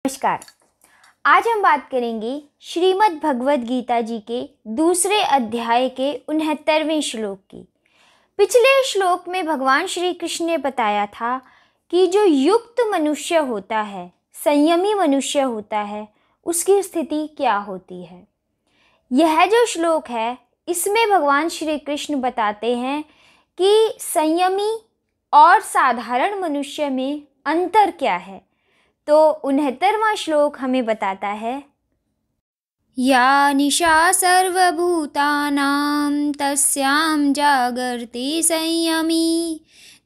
नमस्कार। आज हम बात करेंगे श्रीमद् भगवद गीता जी के दूसरे अध्याय के 69वें श्लोक की। पिछले श्लोक में भगवान श्री कृष्ण ने बताया था कि जो युक्त मनुष्य होता है, संयमी मनुष्य होता है, उसकी स्थिति क्या होती है। यह जो श्लोक है इसमें भगवान श्री कृष्ण बताते हैं कि संयमी और साधारण मनुष्य में अंतर क्या है। तो 69वां श्लोक हमें बताता है, या निशा सर्वभूतानां तस्यां जागर्ति संयमी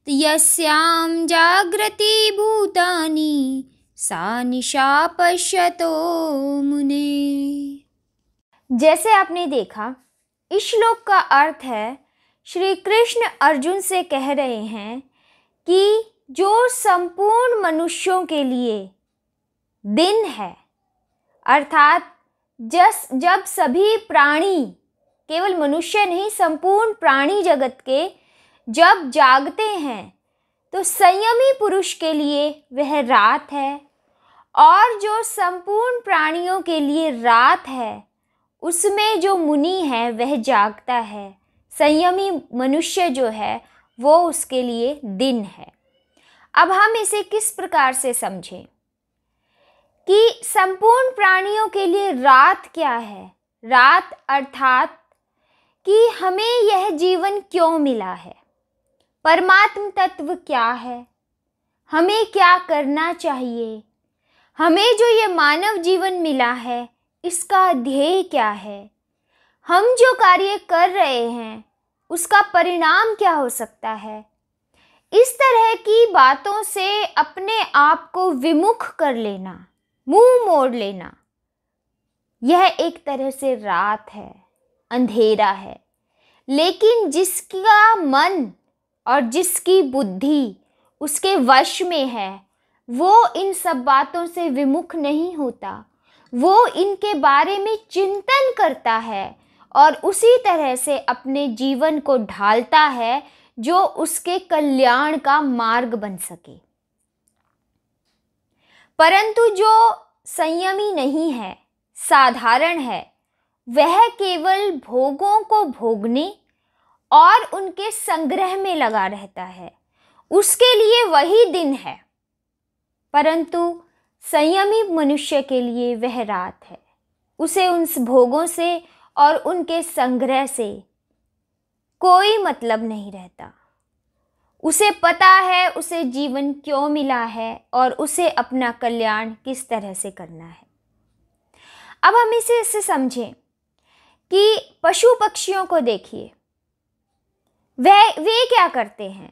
यस्यां जागृति भूतानि सा निशा पश्यतो मुने। जैसे आपने देखा, इस श्लोक का अर्थ है श्री कृष्ण अर्जुन से कह रहे हैं कि जो संपूर्ण मनुष्यों के लिए दिन है, अर्थात जब सभी प्राणी, केवल मनुष्य नहीं संपूर्ण प्राणी जगत के जब जागते हैं तो संयमी पुरुष के लिए वह रात है, और जो संपूर्ण प्राणियों के लिए रात है उसमें जो मुनि है वह जागता है। संयमी मनुष्य जो है वो उसके लिए दिन है। अब हम इसे किस प्रकार से समझें कि संपूर्ण प्राणियों के लिए रात क्या है। रात अर्थात कि हमें यह जीवन क्यों मिला है, परमात्म तत्व क्या है, हमें क्या करना चाहिए, हमें जो ये मानव जीवन मिला है इसका ध्येय क्या है, हम जो कार्य कर रहे हैं उसका परिणाम क्या हो सकता है। इस तरह की बातों से अपने आप को विमुख कर लेना, मुंह मोड़ लेना, यह एक तरह से रात है, अंधेरा है। लेकिन जिसका मन और जिसकी बुद्धि उसके वश में है वो इन सब बातों से विमुख नहीं होता, वो इनके बारे में चिंतन करता है और उसी तरह से अपने जीवन को ढालता है जो उसके कल्याण का मार्ग बन सके। परंतु जो संयमी नहीं है, साधारण है, वह केवल भोगों को भोगने और उनके संग्रह में लगा रहता है, उसके लिए वही दिन है। परंतु संयमी मनुष्य के लिए वह रात है, उसे उन भोगों से और उनके संग्रह से कोई मतलब नहीं रहता। उसे पता है उसे जीवन क्यों मिला है और उसे अपना कल्याण किस तरह से करना है। अब हम इसे समझें कि पशु पक्षियों को देखिए, वे क्या करते हैं,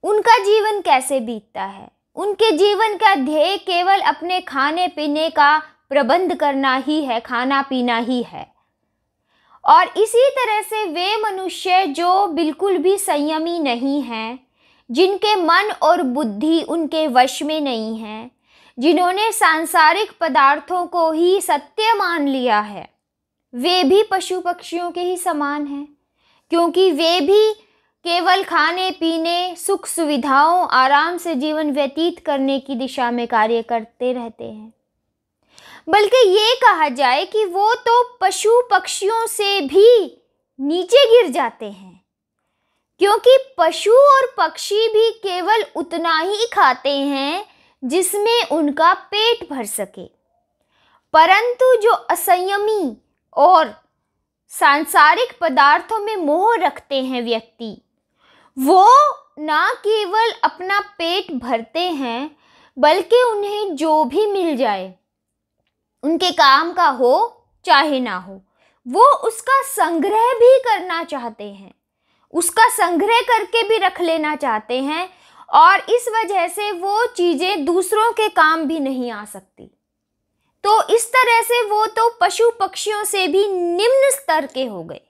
उनका जीवन कैसे बीतता है। उनके जीवन का ध्येय केवल अपने खाने पीने का प्रबंध करना ही है, खाना पीना ही है। और इसी तरह से वे मनुष्य जो बिल्कुल भी संयमी नहीं हैं, जिनके मन और बुद्धि उनके वश में नहीं है, जिन्होंने सांसारिक पदार्थों को ही सत्य मान लिया है, वे भी पशु पक्षियों के ही समान हैं, क्योंकि वे भी केवल खाने पीने, सुख सुविधाओं, आराम से जीवन व्यतीत करने की दिशा में कार्य करते रहते हैं। बल्कि ये कहा जाए कि वो तो पशु पक्षियों से भी नीचे गिर जाते हैं, क्योंकि पशु और पक्षी भी केवल उतना ही खाते हैं जिसमें उनका पेट भर सके। परंतु जो असंयमी और सांसारिक पदार्थों में मोह रखते हैं व्यक्ति, वो ना केवल अपना पेट भरते हैं बल्कि उन्हें जो भी मिल जाए, उनके काम का हो चाहे ना हो, वो उसका संग्रह भी करना चाहते हैं, उसका संग्रह करके भी रख लेना चाहते हैं, और इस वजह से वो चीज़ें दूसरों के काम भी नहीं आ सकती। तो इस तरह से वो तो पशु पक्षियों से भी निम्न स्तर के हो गए।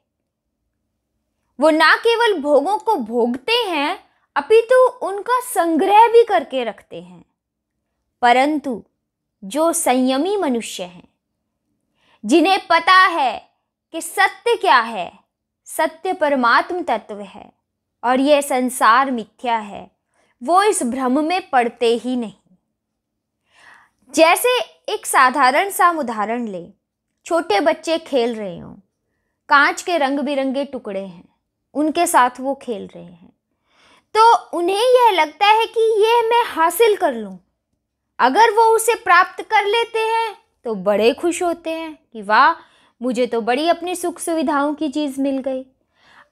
वो ना केवल भोगों को भोगते हैं अपितु उनका संग्रह भी करके रखते हैं। परंतु जो संयमी मनुष्य हैं, जिन्हें पता है कि सत्य क्या है, सत्य परमात्म तत्व है और यह संसार मिथ्या है, वो इस भ्रम में पड़ते ही नहीं। जैसे एक साधारण सा उदाहरण ले, छोटे बच्चे खेल रहे हों, कांच के रंग बिरंगे टुकड़े हैं, उनके साथ वो खेल रहे हैं, तो उन्हें यह लगता है कि ये मैं हासिल कर लूं। अगर वो उसे प्राप्त कर लेते हैं तो बड़े खुश होते हैं कि वाह, मुझे तो बड़ी अपनी सुख सुविधाओं की चीज़ मिल गई।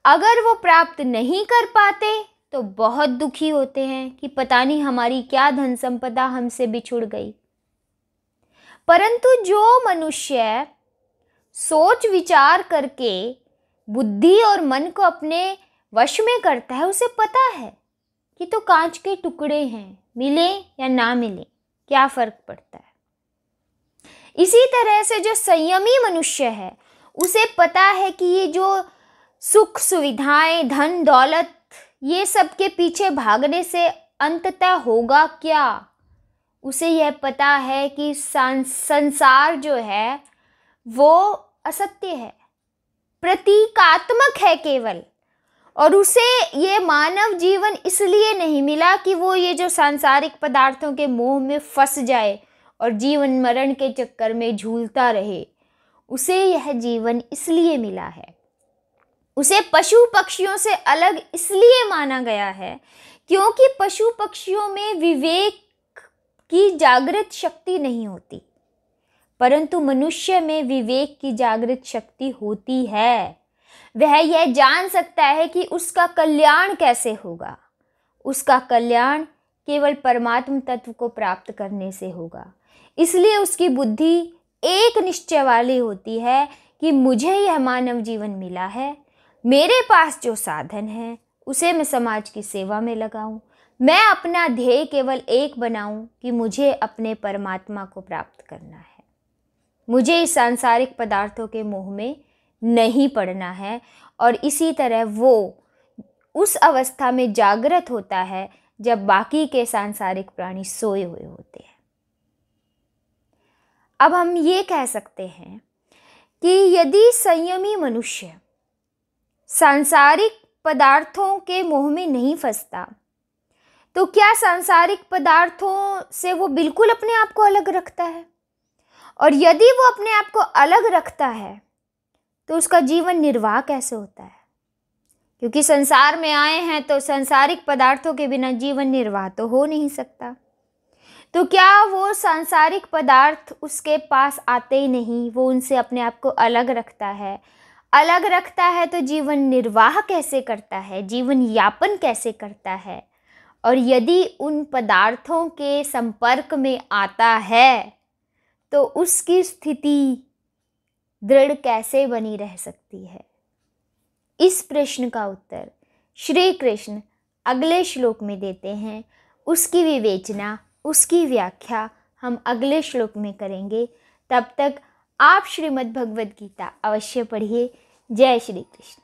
अगर वो प्राप्त नहीं कर पाते तो बहुत दुखी होते हैं कि पता नहीं हमारी क्या धन संपदा हमसे बिछुड़ गई। परंतु जो मनुष्य सोच विचार करके बुद्धि और मन को अपने वश में करता है, उसे पता है कि तो कांच के टुकड़े हैं, मिले या ना मिले क्या फर्क पड़ता है। इसी तरह से जो संयमी मनुष्य है, उसे पता है कि ये जो सुख सुविधाएं, धन दौलत, ये सब के पीछे भागने से अंततः होगा क्या। उसे यह पता है कि संसार जो है वो असत्य है, प्रतीकात्मक है केवल। और उसे ये मानव जीवन इसलिए नहीं मिला कि वो ये जो सांसारिक पदार्थों के मोह में फंस जाए और जीवन मरण के चक्कर में झूलता रहे। उसे यह जीवन इसलिए मिला है, उसे पशु पक्षियों से अलग इसलिए माना गया है क्योंकि पशु पक्षियों में विवेक की जागृत शक्ति नहीं होती, परंतु मनुष्य में विवेक की जागृत शक्ति होती है। वह यह जान सकता है कि उसका कल्याण कैसे होगा। उसका कल्याण केवल परमात्म तत्व को प्राप्त करने से होगा। इसलिए उसकी बुद्धि एक निश्चय वाली होती है कि मुझे यह मानव जीवन मिला है, मेरे पास जो साधन है उसे मैं समाज की सेवा में लगाऊं, मैं अपना ध्येय केवल एक बनाऊं कि मुझे अपने परमात्मा को प्राप्त करना है। मुझे इस सांसारिक पदार्थों के मोह में नहीं पड़ना है। और इसी तरह वो उस अवस्था में जागृत होता है जब बाकी के सांसारिक प्राणी सोए हुए होते हैं। अब हम ये कह सकते हैं कि यदि संयमी मनुष्य सांसारिक पदार्थों के मोह में नहीं फंसता, तो क्या सांसारिक पदार्थों से वो बिल्कुल अपने आप को अलग रखता है? और यदि वो अपने आप को अलग रखता है तो उसका जीवन निर्वाह कैसे होता है? क्योंकि संसार में आए हैं तो सांसारिक पदार्थों के बिना जीवन निर्वाह तो हो नहीं सकता। तो क्या वो सांसारिक पदार्थ उसके पास आते ही नहीं, वो उनसे अपने आप को अलग रखता है? अलग रखता है तो जीवन निर्वाह कैसे करता है, जीवन यापन कैसे करता है? और यदि उन पदार्थों के संपर्क में आता है तो उसकी स्थिति दृढ़ कैसे बनी रह सकती है? इस प्रश्न का उत्तर श्री कृष्ण अगले श्लोक में देते हैं। उसकी विवेचना, उसकी व्याख्या हम अगले श्लोक में करेंगे। तब तक आप श्रीमद् भगवद गीता अवश्य पढ़िए। जय श्री कृष्ण।